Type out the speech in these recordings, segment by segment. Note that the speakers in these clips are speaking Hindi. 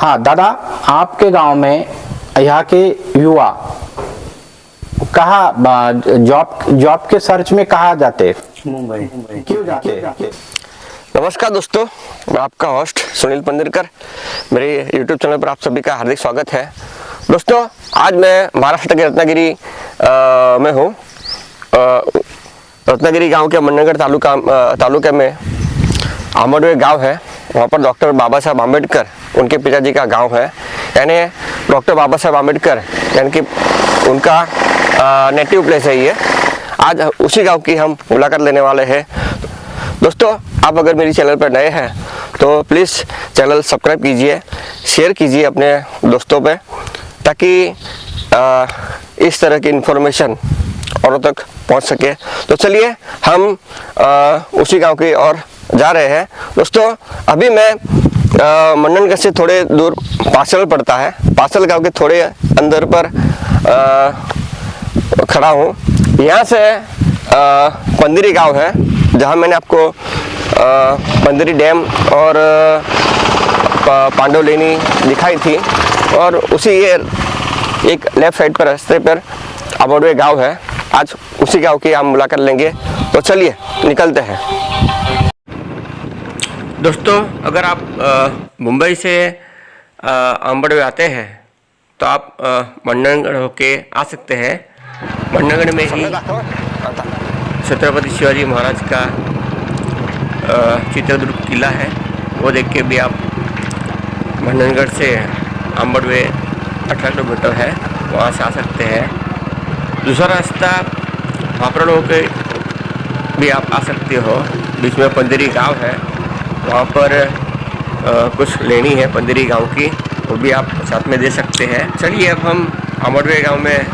हाँ दादा, आपके गांव में यहाँ के युवा कहाँ जॉब के सर्च में कहाँ जाते? मुंबई। क्यों जाते? नमस्कार दोस्तों, मैं आपका होस्ट सुनील पंदिरकर। मेरे YouTube चैनल पर आप सभी का हार्दिक स्वागत है। दोस्तों, आज मैं महाराष्ट्र के रत्नागिरी में हूँ। रत्नागिरी गांव के मन्नगढ़ तालुके में आंबडवे गांव है। वहाँ पर डॉक्टर बाबा साहब आम्बेडकर उनके पिताजी का गांव है। यानी डॉक्टर बाबा साहब आम्बेडकर यानी कि उनका नेटिव प्लेस है ये। आज उसी गांव की हम मुलाकात लेने वाले हैं। दोस्तों, आप अगर मेरी चैनल पर नए हैं तो प्लीज़ चैनल सब्सक्राइब कीजिए, शेयर कीजिए अपने दोस्तों पे, ताकि इस तरह की इन्फॉर्मेशन औरों तक पहुंच सके। तो चलिए हम उसी गांव की ओर जा रहे हैं। दोस्तों, अभी मैं मन्ननगढ़ से थोड़े दूर पासल पड़ता है, पासल गांव के थोड़े अंदर पर खड़ा हूँ। यहाँ से पंदिरी गांव है, जहाँ मैंने आपको पंदिरी डैम और पांडवलेनी दिखाई थी, और उसी ये एक लेफ्ट साइड पर रास्ते पर आंबडवे गांव है। आज उसी गांव की हम मुलाकात लेंगे। तो चलिए निकलते हैं। दोस्तों, अगर आप मुंबई से आंबडवे आते हैं तो आप मन्ननगढ़ होके आ सकते हैं। मन्ननगढ़ में ही छत्रपति शिवाजी महाराज का चित्रदुर्ग किला है, वो देख के भी आप मन्ननगढ़ से आंबडवे 18 किलोमीटर है, वहाँ से आ सकते हैं। दूसरा रास्ता भापरड़ होके भी आप आ सकते हो। बीच में पंदिरी गांव है, वहाँ पर कुछ लेनी है पंदिरी गांव की, वो भी आप साथ में दे सकते हैं। चलिए, अब हम आंबडवे गांव में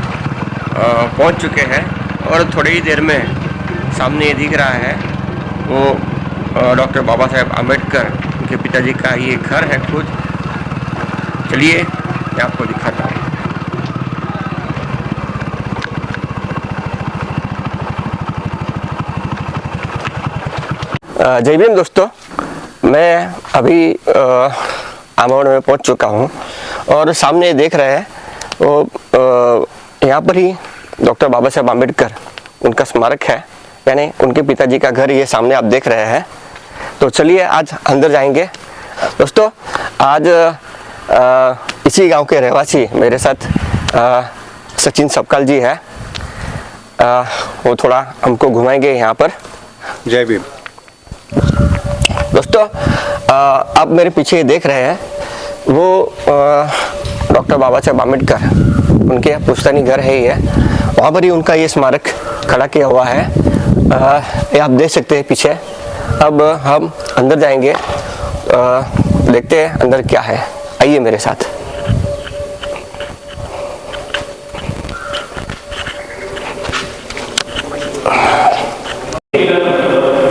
पहुँच चुके हैं, और थोड़ी ही देर में सामने ये दिख रहा है वो डॉक्टर बाबा साहेब आम्बेडकर उनके पिताजी का ये घर है खुद। चलिए मैं आपको दिखाता हूँ। जय भीम दोस्तों, मैं अभी आंबडवे में पहुंच चुका हूं, और सामने देख रहे हैं वो यहाँ पर ही डॉक्टर बाबा साहेब आम्बेडकर उनका स्मारक है, यानी उनके पिताजी का घर ये सामने आप देख रहे हैं। तो चलिए आज अंदर जाएंगे। दोस्तों, आज इसी गांव के रहवासी मेरे साथ सचिन सबकाल जी है। वो थोड़ा हमको घुमाएंगे यहाँ पर। जय भीम। दोस्तों, आप मेरे पीछे देख रहे हैं वो डॉक्टर बाबा साहेब आम्बेडकर उनके पुश्तैनी घर है ये। वहाँ पर ही उनका ये स्मारक खड़ा किया हुआ है, ये आप देख सकते हैं पीछे। अब हम अंदर जाएंगे, देखते हैं अंदर क्या है। आइए मेरे साथ।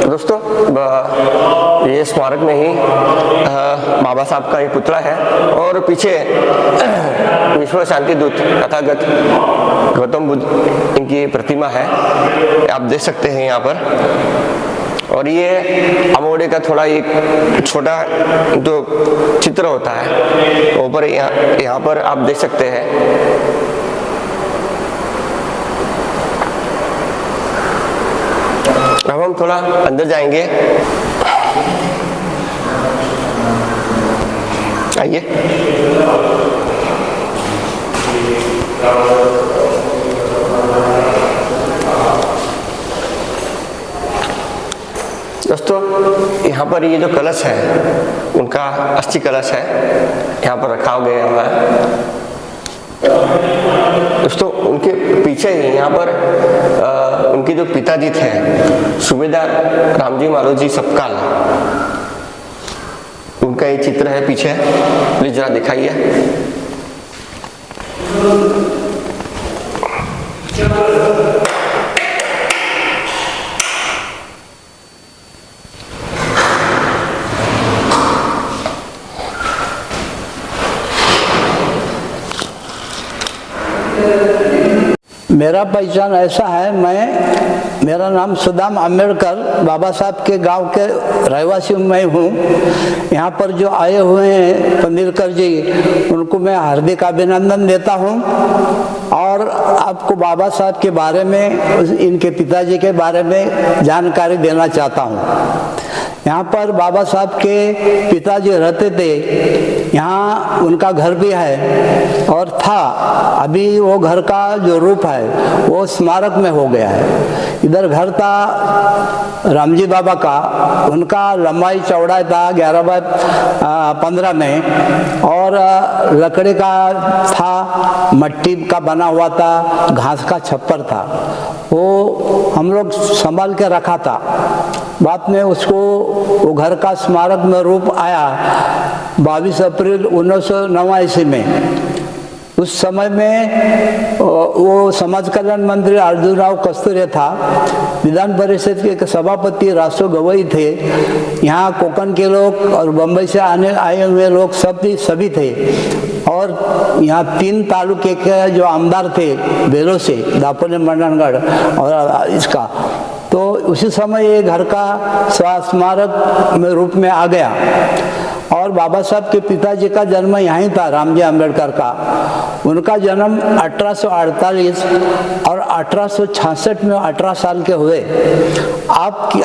दोस्तों, ये स्मारक में ही बाबा साहब का ये पुतला है, और पीछे विश्व शांति दूत तथागत गौतम बुद्ध इनकी प्रतिमा है, आप देख सकते हैं यहाँ पर। और ये आंबडवे का थोड़ा एक छोटा जो चित्र होता है ऊपर यहाँ पर आप देख सकते हैं। अब हम थोड़ा अंदर जाएंगे। आइए। दोस्तों, यहाँ पर ये जो कलश है उनका अस्थि कलश है, यहाँ पर रखा गया हुआ है। दोस्तों, उनके पीछे ही यहाँ पर उनके जो पिताजी थे सूबेदार रामजी मालोजी सबकाल, उनका ये चित्र है पीछे। प्लीज जरा दिखाइए। मेरा पहचान ऐसा है, मैं मेरा नाम सुदाम अम्बेडकर, बाबा साहब के गांव के रहवासी मैं हूँ। यहाँ पर जो आए हुए हैं पंडिलकर जी, उनको मैं हार्दिक अभिनंदन देता हूँ और आपको बाबा साहब के बारे में, इनके पिताजी के बारे में जानकारी देना चाहता हूँ। यहाँ पर बाबा साहब के पिताजी रहते थे, यहाँ उनका घर भी है और था। अभी वो घर का जो रूप है वो स्मारक में हो गया है। इधर घर था रामजी बाबा का, उनका लंबाई चौड़ाई था 11x15 में और लकड़ी का था, मट्टी का बना हुआ था, घास का छप्पर था। वो हम लोग संभाल के रखा था। बाद में उसको वो घर का स्मारक में रूप आया 22 अप्रैल 1989 में। उस समय में वो समाज कल्याण मंत्री अर्जुनराव कस्तूरे था, विधान परिषद के सभापति रासो गवई थे, यहाँ कोकण के लोग और बम्बई से आए हुए लोग सभी थे। और यहाँ 3 तालुके के जो आमदार थे बेलों से, दापोली, मंडनगढ़ और इसका, तो उसी समय ये घर का स्मारक में रूप में आ गया। और बाबा साहब के पिताजी का जन्म यहीं था, रामजी अम्बेडकर का। उनका जन्म 1848 और 1866 में 18 साल के हुए।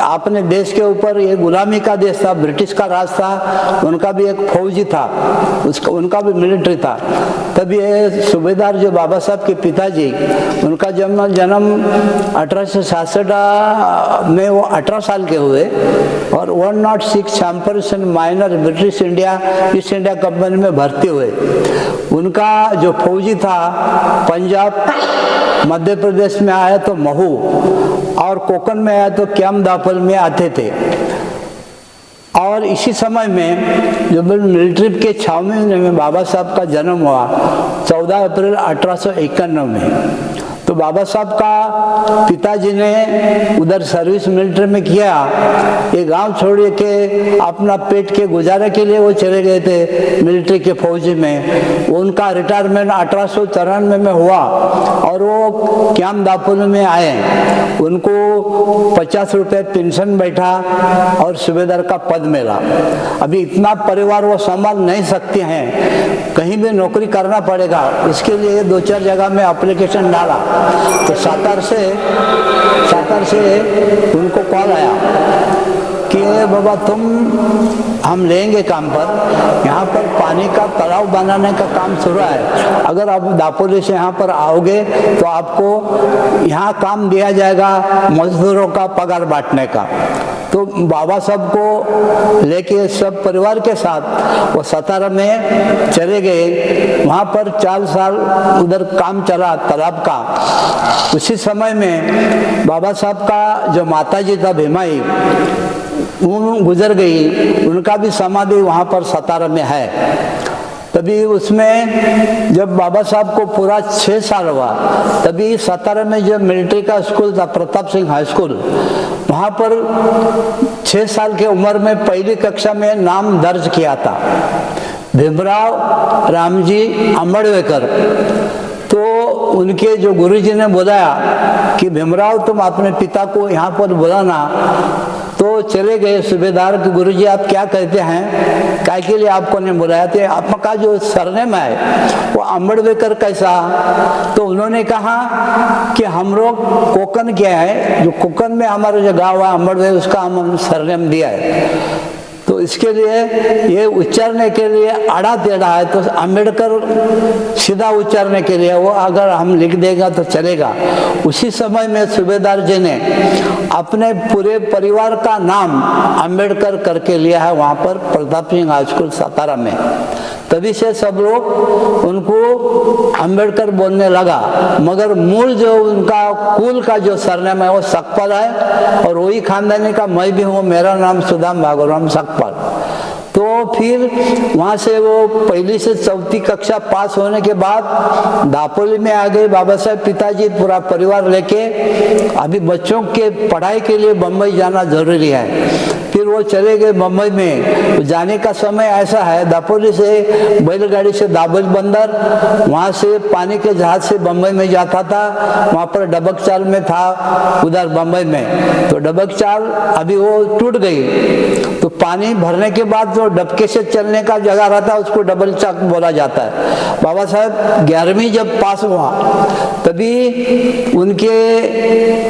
आपने देश के ऊपर ये गुलामी का देश था, ब्रिटिश का राज था, उनका भी एक फौजी था, उनका भी मिलिट्री था। तब ये सूबेदार जो बाबा साहब के पिताजी, उनका जन्म 1866 में वो 18 साल के हुए और 106 champion minor British India east India company में भर्ती हुए। उनका जो फौजी था पंजाब, मध्य प्रदेश में आया तो महू और कोकण में आया तो कैम दापोल में आते थे। और इसी समय में जो मिलिट्री के 6 महीने में बाबा साहब का जन्म हुआ 14 अप्रैल 1851 में। तो बाबा साहब का पिताजी ने उधर सर्विस मिलिट्री में किया, ये गांव छोड़ के अपना पेट के गुजारे के लिए वो चले गए थे मिलिट्री के फौजी में। उनका रिटायरमेंट 1894 में हुआ और वो कैम दापोल में आए। उनको 50 रुपये पेंशन बैठा और सूबेदार का पद मिला। अभी इतना परिवार वो संभाल नहीं सकते हैं, कहीं भी नौकरी करना पड़ेगा। इसके लिए 2-4 जगह में एप्लीकेशन डाला तो सातार से उनको कॉल आया कि बाबा हम लेंगे काम पर, यहाँ पर पानी का तालाब बनाने का काम शुरू है, अगर आप दापोली से यहाँ पर आओगे तो आपको यहाँ काम दिया जाएगा मजदूरों का पगार बांटने का। तो बाबा साहब को लेके सब परिवार के साथ वो सातारा में चले गए। वहाँ पर 4 साल उधर काम चला तालाब का। उसी समय में बाबा साहब का जो माताजी था भीमाई, वो गुजर गई। उनका भी समाधि वहाँ पर सातारा में है। तभी उसमें जब बाबा साहब को पूरा 6 साल हुआ, तभी सातारा में जो मिलिट्री का स्कूल था प्रताप सिंह हाई स्कूल, वहाँ पर 6 साल की उम्र में पहली कक्षा में नाम दर्ज किया था, भीमराव रामजी अम्बेडकर। तो उनके जो गुरुजी ने बुलाया कि भीमराव तुम अपने पिता को यहाँ पर बुलाना। तो चले गए सूबेदार के, गुरुजी आप क्या कहते हैं, काय के लिए आपको नहीं बुलाया थे, आपका जो सरनेम है वो अम्बेडकर कैसा। तो उन्होंने कहा कि हम लोग कोकण के हैं, जो कोकण में हमारा जो गाँव है अम्बेडकर, उसका हम सरनेम दिया है। तो इसके लिए ये उच्चारने के लिए आड़ा टेढ़ा है, तो अम्बेडकर सीधा उच्चारने के लिए वो अगर हम लिख देगा तो चलेगा। उसी समय में सूबेदार जी ने अपने पूरे परिवार का नाम अम्बेडकर करके लिया है वहाँ पर प्रताप सिंह हाई स्कूल सातारा में। तभी से सब लोग उनको अम्बेडकर बोलने लगा, मगर मूल जो उनका कुल का जो सरनेम है वो सकपाल है और वही खानदानी का मैं भी हूँ। मेरा नाम सुदाम भागोराम सकपाल। तो फिर वहाँ से वो पहली से 4वीं कक्षा पास होने के बाद दापोली में आ गए बाबा साहब पिताजी, पूरा परिवार लेके। अभी बच्चों के पढ़ाई के लिए बम्बई जाना जरूरी है। फिर फिर वो चले गए मुंबई में। तो जाने का समय ऐसा है, दापोली से बैलगाड़ी से दाबोज बंदर, वहाँ से पानी के जहाज से बम्बई में जाता था। वहाँ पर डबकचाल में था उधर बम्बई में। तो डबकचाल अभी वो टूट गई, तो पानी भरने के बाद जो डबके से चलने का जगह रहता है उसको डबल चाक बोला जाता है। बाबा साहब 11वीं जब पास हुआ तभी उनके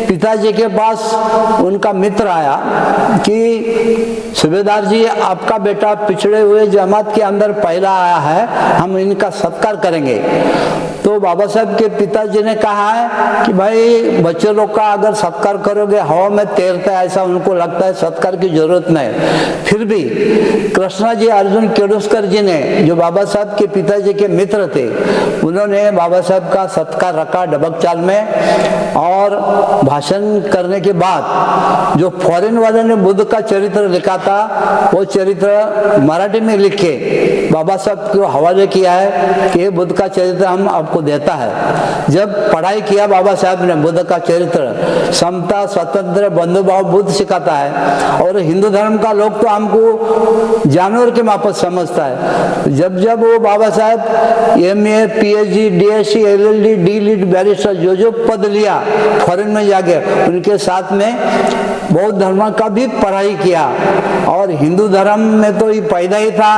पिताजी के पास उनका मित्र आया कि सूबेदार जी, आपका बेटा पिछड़े हुए जमात के अंदर पहला आया है, हम इनका सत्कार करेंगे। तो बाबा साहब के पिताजी ने कहा है कि भाई बच्चे लोग का अगर सत्कार करोगे हवा में तैरता है ऐसा उनको लगता है, सत्कार की जरूरत नहीं। फिर भी कृष्णा जी अर्जुन केडुस्कर जी ने, जो बाबा साहब के पिताजी के मित्र थे, उन्होंने बाबा साहब का सत्कार रखा डबकचाल में। और भाषण करने के बाद जो फॉरेन वाले ने बुद्ध का चरित्र लिखा था, वो चरित्र मराठी में लिख के बाबा साहब को हवाले किया है कि बुद्ध का चरित्र हम आपको देता है। जब पढ़ाई किया बाबा साहब ने बुद्ध का चरित्र, समता स्वतंत्र बंधुभाव बुद्ध सिखाता है। और हिंदू धर्म का लोग तो हमको जानवर के मापत समझता है। जब जब वो बाबा साहब MA PhD DSc LLD D.Litt barrister जो पद लिया फॉरेन में जाके, उनके साथ में बौद्ध धर्म का भी पढ़ाई किया। और हिंदू धर्म में तो ये पैदा ही था,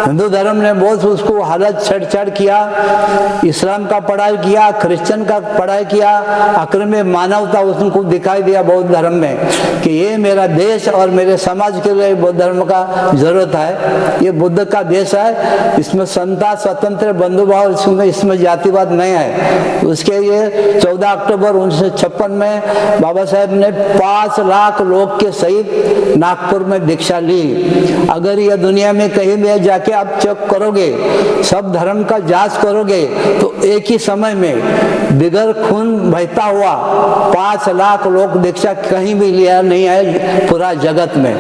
हिंदू धर्म ने बहुत उसको हालत छेड़छाड़ किया। इस्लाम का पढ़ाई किया, क्रिश्चियन का पढ़ाई किया, आखिर में मानवता उसको दिखाई दिया बौद्ध धर्म में कि ये मेरा देश और मेरे समाज के लिए बौद्ध धर्म का जरूरत है। ये बुद्ध का देश है, इसमें समता स्वतंत्र बंधुभाव, इसमें जातिवाद नहीं है। उसके लिए 14 अक्टूबर 1956 में बाबा साहब ने 5 लाख लोग के सहित नागपुर में दीक्षा ली। अगर यह दुनिया में कहीं भी जाके आप चेक करोगे, सब धर्म का जांच करोगे, तो एक ही समय में बिगर खून बहता हुआ 5 लाख लोग दीक्षा कहीं भी लिया नहीं है पूरा जगत में।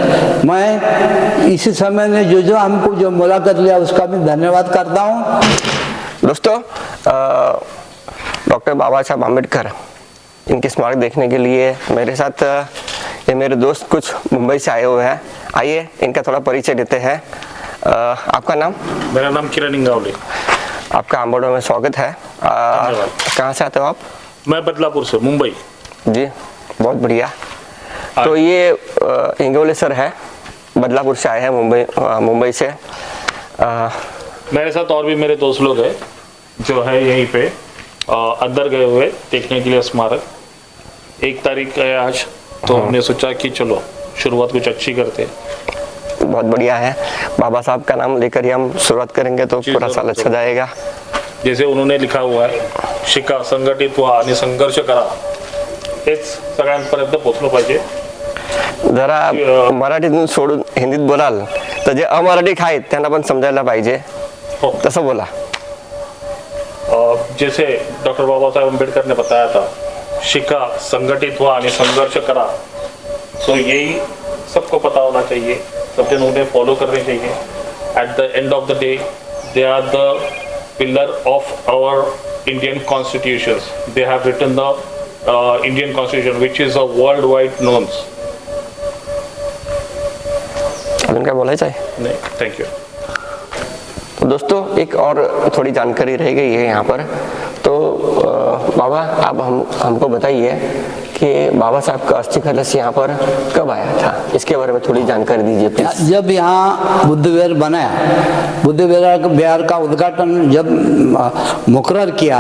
मैं इसी समय में जो हमको जो मुलाकात लिया उसका भी धन्यवाद करता हूँ। दोस्तों, डॉक्टर बाबा साहब आम्बेडकर, इनकी स्मारक देखने के लिए मेरे साथ ये मेरे दोस्त कुछ मुंबई से आए हुए हैं। आइए इनका थोड़ा परिचय देते हैं। आपका नाम? मेरा नाम किरण इंगावले। आपका आम्बोडो में स्वागत है। कहाँ से आते हो आप? मैं बदलापुर से, मुंबई। जी, बहुत बढ़िया। तो ये इंगोले सर है, बदलापुर से आए हैं मुंबई से। मेरे साथ और भी मेरे दोस्त लोग हैं जो है यहीं पे अंदर गए हुए देखने के लिए स्मारक। 1 तारीख है आज, तो हमने सोचा कि चलो शुरुआत कुछ अच्छी करते हैं। बहुत बढ़िया है। बाबा साहब का नाम लेकर ही हम शुरुआत करेंगे तो पूरा साल अच्छा जाएगा। जैसे उन्होंने लिखा हुआ है, शिका संघटित व्हा आणि संघर्ष करा, हेच सगळ्यांपर्यंत पोहोचलं पाहिजे। जरा मराठीतून सोडून हिंदीत बोलाल तर जे अमराठी आहेत त्यांना पण समजायला पाहिजे, तसं बोला। जैसे डॉक्टर बाबा साहेब अम्बेडकर ने बताया था, शिका संगठित हुआ आणि संघर्ष करा, तो यही सबको पता होना चाहिए, सब जन उन्हें फॉलो करने चाहिए। At the end of the day they are the pillar of our Indian constitutions. They have written the Indian constitution which is a world wide knowns. अजून काय बोलायचं आहे? नहीं, थैंक यू। तो दोस्तों, एक और थोड़ी जानकारी रह गई है यहाँ पर। तो बाबा, आप हमको बताइए कि बाबा साहब का अस्थि कलश यहाँ पर कब आया था, इसके बारे में थोड़ी जानकारी दीजिए प्लीज। जब यहाँ बुद्ध विहार बनाया, बुद्ध विहार का उद्घाटन जब मुकर्रर किया,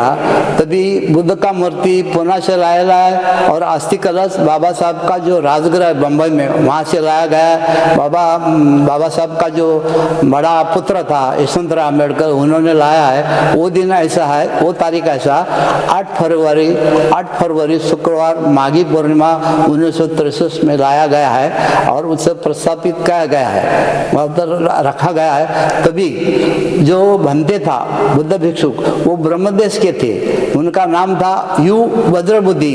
तभी बुद्ध का मूर्ति पुणे से लाया है और अस्थि कलश बाबा साहब का जो राजगृह है बम्बई में, वहाँ से लाया गया। बाबा साहब का जो बड़ा पुत्र था यशवंतराव अम्बेडकर, उन्होंने लाया है। वो दिन ऐसा है, वो तारीख ऐसा 8 फरवरी शुक्रवार माघी पूर्णिमा 1963 में लाया गया है और उसे प्रस्थापित किया गया है, मतलब रखा गया है। तभी जो बनते था बुद्ध भिक्षुक, वो ब्रह्मदेश के थे, उनका नाम था यू वज्रबुद्धि।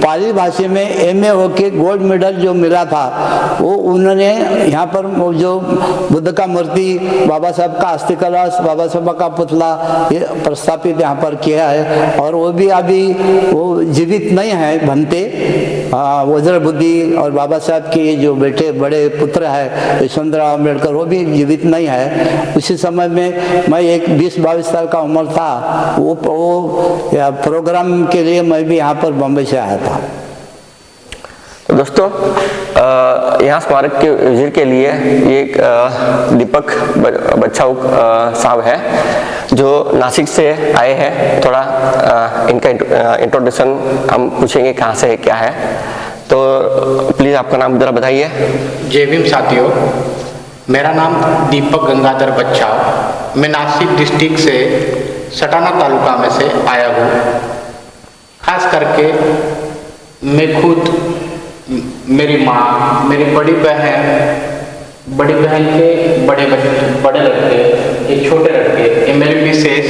पाली भाषा में MA होके गोल्ड मेडल जो मिला था, वो उन्होंने यहाँ पर जो बुद्ध का मूर्ति, बाबा साहब का अस्थि कलश, बाबा साहब का पुतला ये प्रस्थापित यहाँ पर किया है। और वो भी अभी वो जीवित नहीं है बनते, वज्रबुद्धि और बाबा साहब के जो बेटे बड़े पुत्र है यशवंतराव अम्बेडकर, वो भी जीवित नहीं है। उसी समय में मैं एक 20-22 साल का उम्र था, वो प्रोग्राम के लिए मैं भी यहाँ पर बम्बई से आया था। तो दोस्तों, यहाँ स्मारक के विजिट के लिए एक दीपक बच्छाऊ साहब है जो नासिक से आए हैं। थोड़ा इनका इंट्रोडक्शन हम पूछेंगे कहाँ से है, क्या है। तो प्लीज़ आपका नाम जरा बताइए। जय भीम साथियों, मेरा नाम दीपक गंगाधर बच्छाऊ, मैं नासिक डिस्ट्रिक्ट से सटाना तालुका में से आया हूँ। खास करके मैं खुद, मेरी माँ, मेरी बड़ी बहन के बड़े लड़के, एक छोटे लड़के, ये मेरी मिसेस,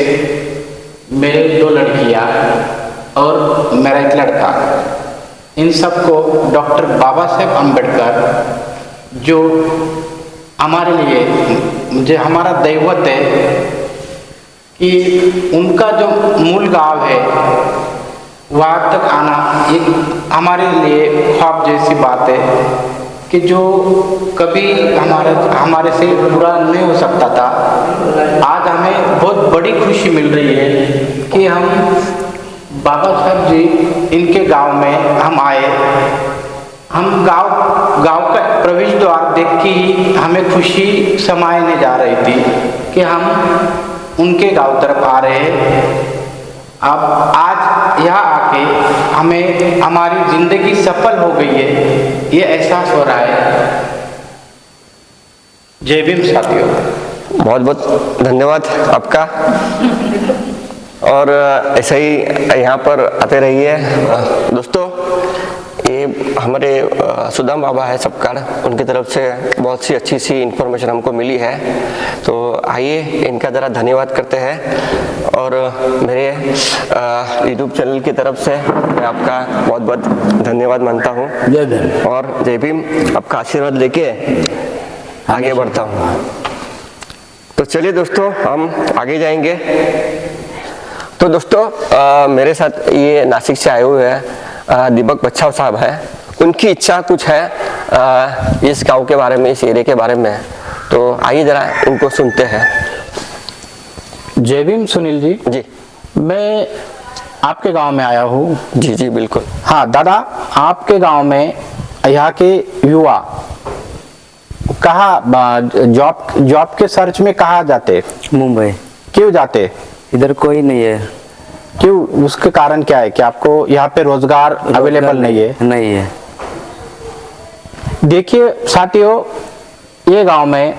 मेरे 2 लड़कियाँ और मेरा एक लड़का, इन सबको डॉक्टर बाबा साहेब अम्बेडकर जो हमारे लिए, मुझे हमारा दैवत है कि उनका जो मूल गांव है वहाँ तक आना एक हमारे लिए ख्वाब जैसी बात है कि जो कभी हमारे से पूरा नहीं हो सकता था। आज हमें बहुत बड़ी खुशी मिल रही है कि हम बाबा साहब जी इनके गांव में हम आए। हम गांव का प्रवेश द्वार देख के ही हमें खुशी समाने जा रही थी कि हम उनके गांव तरफ आ रहे हैं। अब आज यहाँ आके हमें हमारी जिंदगी सफल हो गई है, ये एहसास हो रहा है। जय भीम साथियों। बहुत बहुत धन्यवाद आपका, और ऐसे ही यहाँ पर आते रहिए। दोस्तों, ये हमारे सुदाम बाबा है सबकार, उनकी तरफ से बहुत सी अच्छी सी इन्फॉर्मेशन हमको मिली है। तो आइए इनका ज़रा धन्यवाद करते हैं, और मेरे यूट्यूब चैनल की तरफ से मैं आपका बहुत बहुत धन्यवाद मानता हूँ। जय भीम। और जय भीम। आपका आशीर्वाद लेके आगे बढ़ता हूँ। तो चलिए दोस्तों, हम आगे जाएंगे। तो दोस्तों, मेरे साथ ये नासिक से आए हुए हैं दीपक बच्छाऊ साहब है। उनकी इच्छा कुछ है इस गांव के बारे में, इस एरिया के बारे में। तो आइए जरा उनको सुनते हैं। जय भीम सुनील जी। जी, मैं आपके गांव में आया हूँ। जी जी बिल्कुल। हाँ दादा, आपके गांव में यहाँ के युवा कहाँ जॉब के सर्च में कहाँ जाते? मुंबई। क्यों जाते? इधर कोई नहीं है। क्यों? उसके कारण क्या है कि आपको यहाँ पे रोजगार अवेलेबल नहीं है? नहीं है। देखिए साथियों, ये गांव में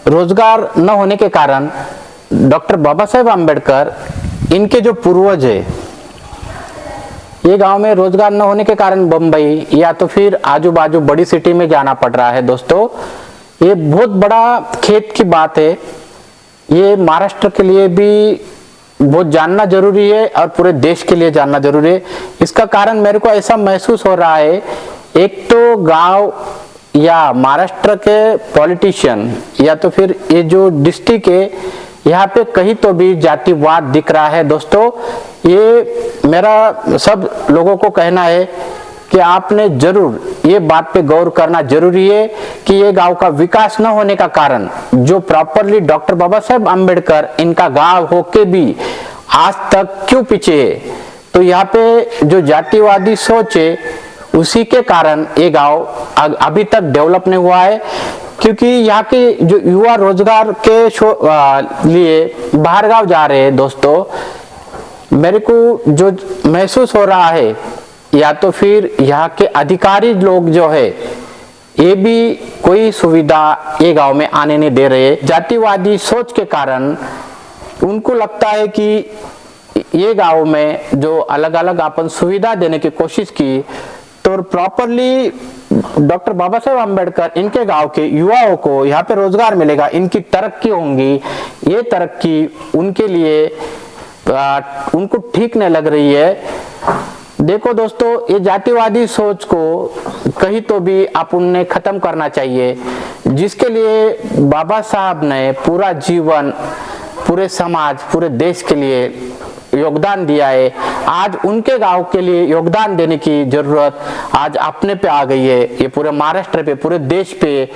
रोजगार न होने के कारण डॉक्टर बाबा साहेब अम्बेडकर, इनके जो पूर्वज है, ये गांव में रोजगार न होने के कारण बम्बई या तो फिर आजू बाजू बड़ी सिटी में जाना पड़ रहा है। दोस्तों, ये बहुत बड़ा खेत की बात है। ये महाराष्ट्र के लिए भी बहुत जानना जरूरी है और पूरे देश के लिए जानना जरूरी है। इसका कारण मेरे को ऐसा महसूस हो रहा है, एक तो गांव या महाराष्ट्र के पॉलिटिशियन या तो फिर ये जो डिस्ट्रिक्ट है, यहाँ पे कहीं तो भी जातिवाद दिख रहा है। दोस्तों, ये मेरा सब लोगों को कहना है कि आपने जरूर ये बात पे गौर करना जरूरी है कि ये गांव का विकास न होने का कारण, जो प्रॉपरली डॉक्टर बाबा साहेब अम्बेडकर इनका गांव होके भी आज तक क्यों पीछे है। तो यहाँ पे जो जातिवादी सोच है, उसी के कारण ये गांव अभी तक डेवलप नहीं हुआ है। क्योंकि यहाँ के जो युवा रोजगार के लिए बाहर गांव जा रहे हैं। दोस्तों, मेरे को जो महसूस हो रहा है, या तो फिर यहाँ के अधिकारी लोग जो है, ये भी कोई सुविधा ये गांव में आने नहीं दे रहे। जातिवादी सोच के कारण उनको लगता है कि ये गांव में जो अलग अलग अपन सुविधा देने की कोशिश की, तो प्रॉपरली डॉक्टर बाबा साहेब अम्बेडकर इनके गांव के युवाओं को यहाँ पे रोजगार मिलेगा, इनकी तरक्की होंगी। ये तरक्की उनके लिए उनको ठीक नहीं लग रही है। देखो दोस्तों, ये जातिवादी सोच को कहीं तो भी अपन खत्म करना चाहिए, जिसके लिए बाबा साहब ने पूरा जीवन पूरे समाज, पूरे देश के लिए योगदान दिया है, आज उनके गांव के लिए योगदान देने की जरूरत आज अपने पे आ गई है, ये पूरे महाराष्ट्र पे, पूरे देश पे।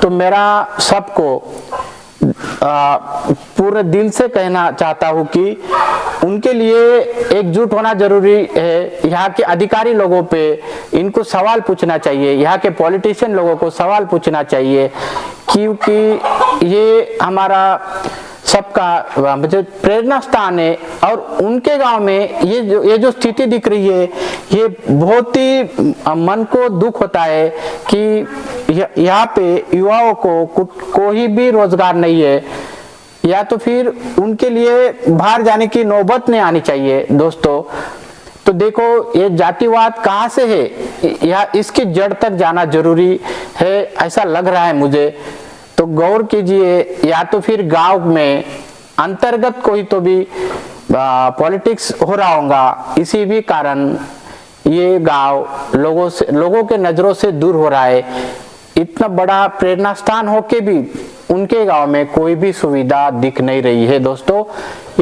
तो मेरा सबको पूरे दिल से कहना चाहता हूँ कि उनके लिए एकजुट होना जरूरी है। यहाँ के अधिकारी लोगों पे इनको सवाल पूछना चाहिए, यहाँ के पॉलिटिशियन लोगों को सवाल पूछना चाहिए, क्योंकि ये हमारा सबका मुझे प्रेरणा स्थान है। और उनके गांव में ये जो स्थिति दिख रही है, ये बहुत ही मन को दुख होता है कि यहाँ पे युवाओं को कोई भी रोजगार नहीं है, या तो फिर उनके लिए बाहर जाने की नौबत नहीं आनी चाहिए दोस्तों। तो देखो ये जातिवाद कहाँ से है, या इसकी जड़ तक जाना जरूरी है, ऐसा लग रहा है मुझे। तो गौर कीजिए, या तो फिर गांव में अंतर्गत कोई तो भी पॉलिटिक्स हो रहा होगा, इसी भी कारण ये गांव लोगों के नजरों से दूर हो रहा है। इतना बड़ा प्रेरणा स्थान होके भी उनके गांव में कोई भी सुविधा दिख नहीं रही है दोस्तों।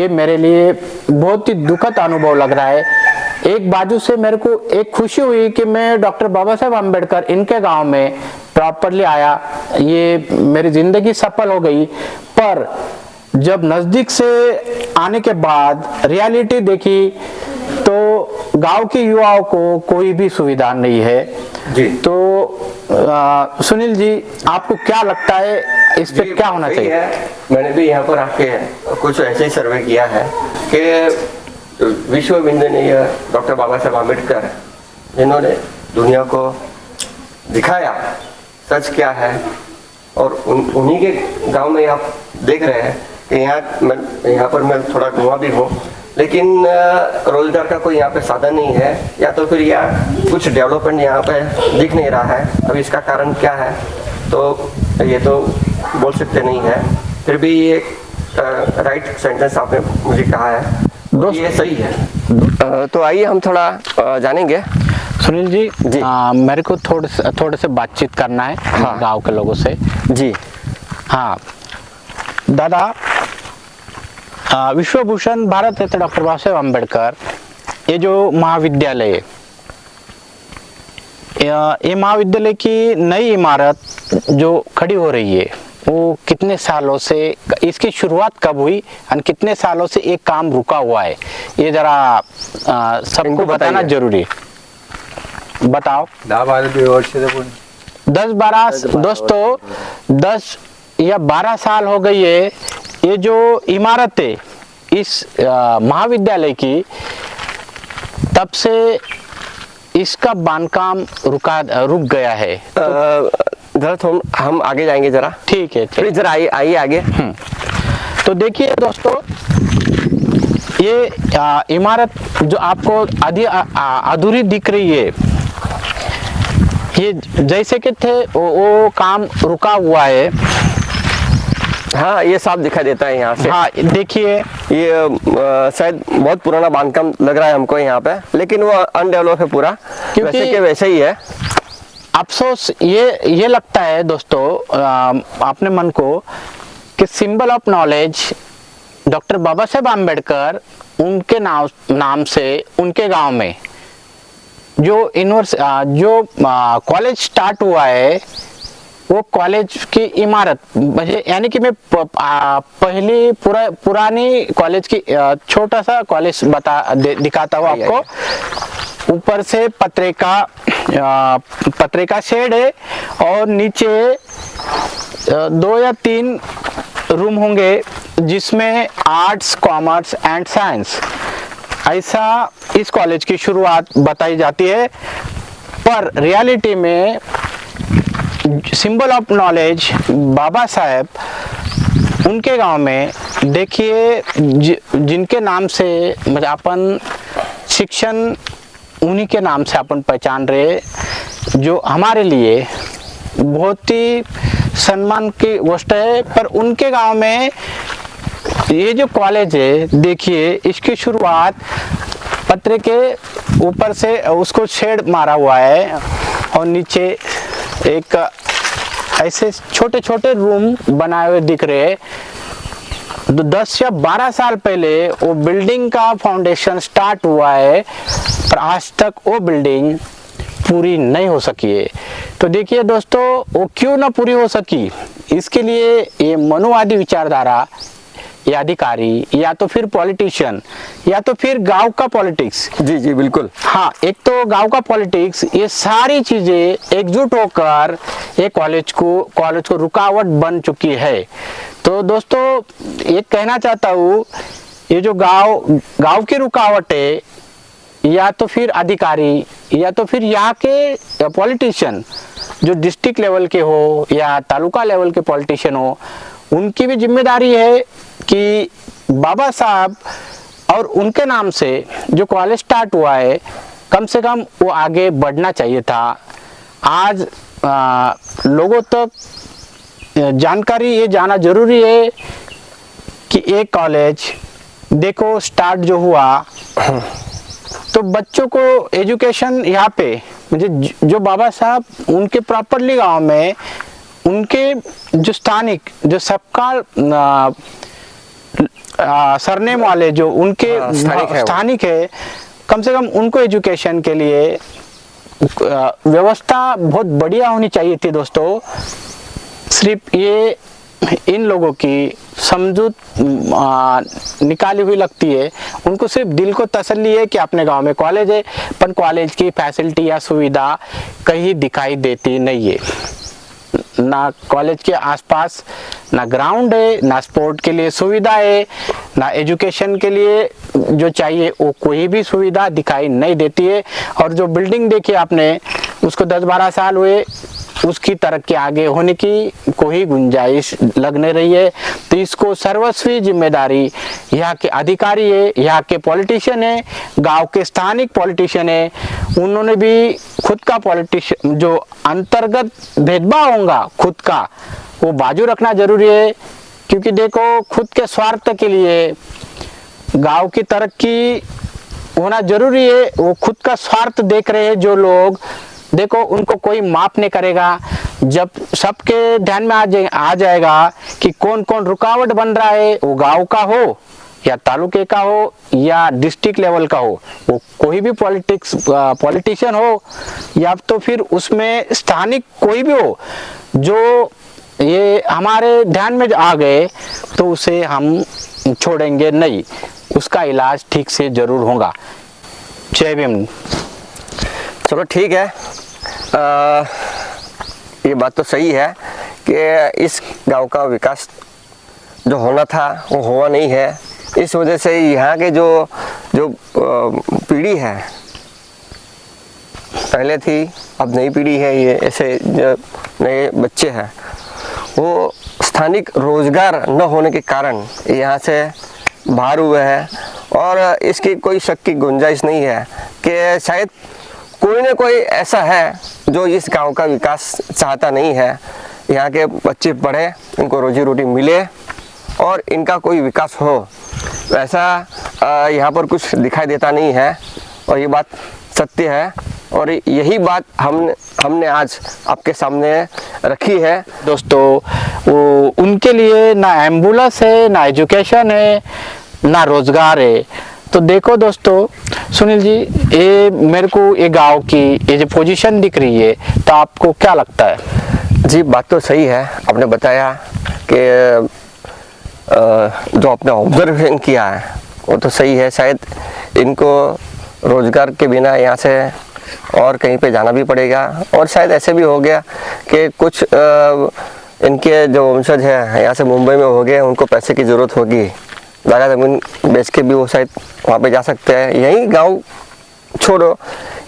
ये मेरे लिए बहुत ही दुखद अनुभव लग रहा है। एक बाजू से मेरे को एक खुशी हुई कि मैं डॉक्टर बाबा साहेब आम्बेडकर इनके गांव में प्रॉपरली आया, ये मेरी जिंदगी सफल हो गई। पर जब नजदीक से आने के बाद रियलिटी देखी तो गांव के युवाओं को कोई भी सुविधा नहीं है जी। तो सुनील जी, आपको क्या लगता है इस पे क्या होना चाहिए? मैंने भी यहाँ पर आके कुछ ऐसे ही सर्वे किया है कि विश्व वंदनीय डॉक्टर बाबा साहेब आम्बेडकर जिन्होंने दुनिया को दिखाया सच क्या है, और उन्हीं के गांव में आप देख रहे हैं कि यहाँ पर मैं थोड़ा धुआं भी हूँ, लेकिन रोजगार का कोई यहाँ पे साधन नहीं है, या तो फिर यहाँ कुछ डेवलपमेंट यहाँ पे दिख नहीं रहा है। अब इसका कारण क्या है तो ये तो बोल सकते नहीं है, फिर भी ये राइट सेंटेंस आपने मुझे कहा है, ये सही है। तो आइए हम थोड़ा जानेंगे। सुनील जी, जी। मेरे को थोड़े से बातचीत करना है हाँ। गांव के लोगों से। जी हाँ दादा, विश्वभूषण भारत रत्न डॉक्टर बाबा साहेब आम्बेडकर ये जो महाविद्यालय, ये महाविद्यालय की नई इमारत जो खड़ी हो रही है, वो कितने सालों से, इसकी शुरुआत कब हुई और कितने सालों से एक काम रुका हुआ है, ये जरा सबको बताना जरूरी है। बताओ। 10-12 दोस्तों, 10 या 12 साल हो गई है ये जो इमारत है इस महाविद्यालय की, तब से इसका बांधकाम रुक गया है। जरा हम आगे जाएंगे जरा। ठीक है, प्लीज जरा आइए आगे। तो देखिए दोस्तों, ये इमारत जो आपको अधूरी दिख रही है, ये जैसे कि थे वो काम रुका हुआ है। हाँ, ये साफ दिखाई देता है यहाँ से। हाँ देखिए, ये शायद बहुत पुराना बांधकाम लग रहा है हमको यहाँ पे, लेकिन वो अनडेवलप है पूरा, क्योंकि वैसे के वैसे ही है। अफसोस ये लगता है दोस्तों अपने मन को कि symbol of knowledge doctor Baba Saheb Ambedkar उनके नाम से उनके गांव में जो कॉलेज स्टार्ट हुआ है, वो कॉलेज की इमारत, यानी कि मैं पहली पुरानी कॉलेज की छोटा सा कॉलेज दिखाता हूँ आपको। ऊपर से पत्रिका शेड है और नीचे 2 या 3 रूम होंगे जिसमें आर्ट्स, कॉमर्स एंड साइंस, ऐसा इस कॉलेज की शुरुआत बताई जाती है। पर रियलिटी में symbol of knowledge Baba Saheb उनके गांव में देखिए, जिनके नाम से मतलब अपन शिक्षण उन्हीं के नाम से अपन पहचान रहे, जो हमारे लिए बहुत ही सम्मान की गोष्ट है। पर उनके गांव में ये जो कॉलेज है, देखिए इसकी शुरुआत पत्रे के ऊपर से उसको शेड मारा हुआ है और नीचे एक ऐसे छोटे छोटे रूम बनाए हुए दिख रहे हैं। 10 या 12 साल पहले वो बिल्डिंग का फाउंडेशन स्टार्ट हुआ है, पर आज तक वो बिल्डिंग पूरी नहीं हो सकी है। तो देखिए दोस्तों, वो क्यों ना पूरी हो सकी, इसके लिए ये मनुवादी विचारधारा या अधिकारी या तो फिर पॉलिटिशियन या तो फिर गांव का पॉलिटिक्स, जी जी बिल्कुल, हाँ, एक तो गांव का पॉलिटिक्स, ये सारी चीजें एकजुट होकर ये कॉलेज को रुकावट बन चुकी है। तो दोस्तों, ये कहना चाहता हूँ, ये जो गांव की रुकावट है, या तो फिर अधिकारी या तो फिर यहाँ के पॉलिटिशियन जो डिस्ट्रिक्ट लेवल के हो या तालुका लेवल के पॉलिटिशियन हो, उनकी भी जिम्मेदारी है कि बाबा साहब और उनके नाम से जो कॉलेज स्टार्ट हुआ है, कम से कम वो आगे बढ़ना चाहिए था। आज लोगों तक जानकारी ये जाना जरूरी है कि एक कॉलेज देखो स्टार्ट जो हुआ, तो बच्चों को एजुकेशन यहाँ पे मुझे जो बाबा साहब उनके प्रॉपरली गांव में उनके जो स्थानिक जो सबका सरनेम वाले जो उनके स्थानिक है, कम से कम उनको एजुकेशन के लिए व्यवस्था बहुत बढ़िया होनी चाहिए थी दोस्तों। सिर्फ ये इन लोगों की समझूत निकाली हुई लगती है। उनको सिर्फ दिल को तसल्ली है कि अपने गांव में कॉलेज है, पर कॉलेज की फैसिलिटी या सुविधा कहीं दिखाई देती नहीं है। ना कॉलेज के आसपास ना ग्राउंड है, ना स्पोर्ट के लिए सुविधा है, ना एजुकेशन के लिए जो चाहिए वो कोई भी सुविधा दिखाई नहीं देती है। और जो बिल्डिंग देखी आपने, उसको 10-12 साल हुए, उसकी तरक्की आगे होने की कोई गुंजाइश लग नहीं रही है। तो इसको सर्वस्वी जिम्मेदारी यहाँ के अधिकारी है, यहाँ के पॉलिटिशियन है, गांव के स्थानिक पॉलिटिशियन है। उन्होंने भी खुद का पॉलिटिशियन जो अंतर्गत भेदभाव होगा खुद का, वो बाजू रखना जरूरी है। क्योंकि देखो, खुद के स्वार्थ के लिए गांव की तरक्की होना जरूरी है। वो खुद का स्वार्थ देख रहे हैं जो लोग, देखो उनको कोई माफ नहीं करेगा। जब सबके ध्यान में आ जाएगा कि कौन कौन रुकावट बन रहा है, वो गांव का हो या तालुके का हो या डिस्ट्रिक्ट लेवल का हो, वो कोई भी पॉलिटिशियन हो या तो फिर उसमें स्थानिक कोई भी हो, जो ये हमारे ध्यान में आ गए तो उसे हम छोड़ेंगे नहीं, उसका इलाज ठीक से जरूर होगा। जय भीम। चलो ठीक है, ये बात तो सही है कि इस गांव का विकास जो होना था वो हुआ नहीं है। इस वजह से यहाँ के जो पीढ़ी है, पहले थी अब नई पीढ़ी है, ये ऐसे जो नए बच्चे हैं, वो स्थानिक रोजगार न होने के कारण यहाँ से बाहर हुए हैं। और इसकी कोई शक की गुंजाइश नहीं है कि शायद कोई ना कोई ऐसा है जो इस गांव का विकास चाहता नहीं है। यहाँ के बच्चे पढ़े, इनको रोजी रोटी मिले और इनका कोई विकास हो, वैसा यहाँ पर कुछ दिखाई देता नहीं है। और ये बात सत्य है और यही बात हमने आज आपके सामने रखी है। दोस्तों, वो उनके लिए ना एम्बुलेंस है, ना एजुकेशन है, ना रोजगार है। तो देखो दोस्तों, सुनील जी, ये मेरे को ये गांव की ये जो पोजीशन दिख रही है, तो आपको क्या लगता है? जी, बात तो सही है। आपने बताया कि जो आपने ऑब्जर्वेशन किया है वो तो सही है। शायद इनको रोजगार के बिना यहाँ से और कहीं पे जाना भी पड़ेगा। और शायद ऐसे भी हो गया कि कुछ इनके जो वंशज है यहाँ से मुंबई में हो गए, उनको पैसे की ज़रूरत होगी, जगह ज़मीन बेच के भी वो शायद वहाँ पे जा सकते हैं। यहीं गांव छोड़ो,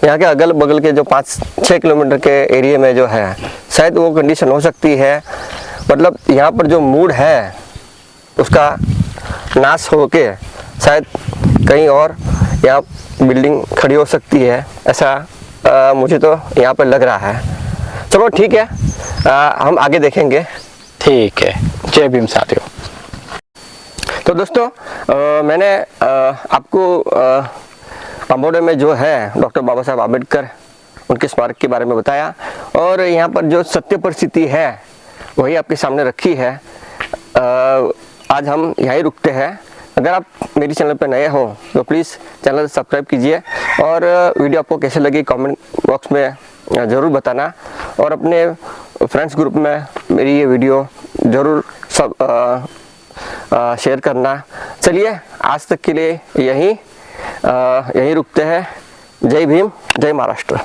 यहाँ के अगल बगल के जो 5-6 किलोमीटर के एरिया में जो है, शायद वो कंडीशन हो सकती है। मतलब यहाँ पर जो मूड है उसका नाश होके शायद कहीं और यहाँ बिल्डिंग खड़ी हो सकती है, ऐसा मुझे तो यहाँ पर लग रहा है। चलो ठीक है, हम आगे देखेंगे। ठीक है, जय भीम साथियों। तो दोस्तों, मैंने आपको अम्बोडे में जो है डॉक्टर बाबा साहब आम्बेडकर उनके स्मारक के बारे में बताया और यहाँ पर जो सत्य परिस्थिति है वही आपके सामने रखी है। आज हम यहीं रुकते हैं। अगर आप मेरी चैनल पर नए हो तो प्लीज़ चैनल सब्सक्राइब कीजिए और वीडियो आपको कैसे लगी कमेंट बॉक्स में ज़रूर बताना और अपने फ्रेंड्स ग्रुप में मेरी ये वीडियो ज़रूर सब शेयर करना। चलिए आज तक के लिए यहीं रुकते हैं। जय भीम, जय महाराष्ट्र।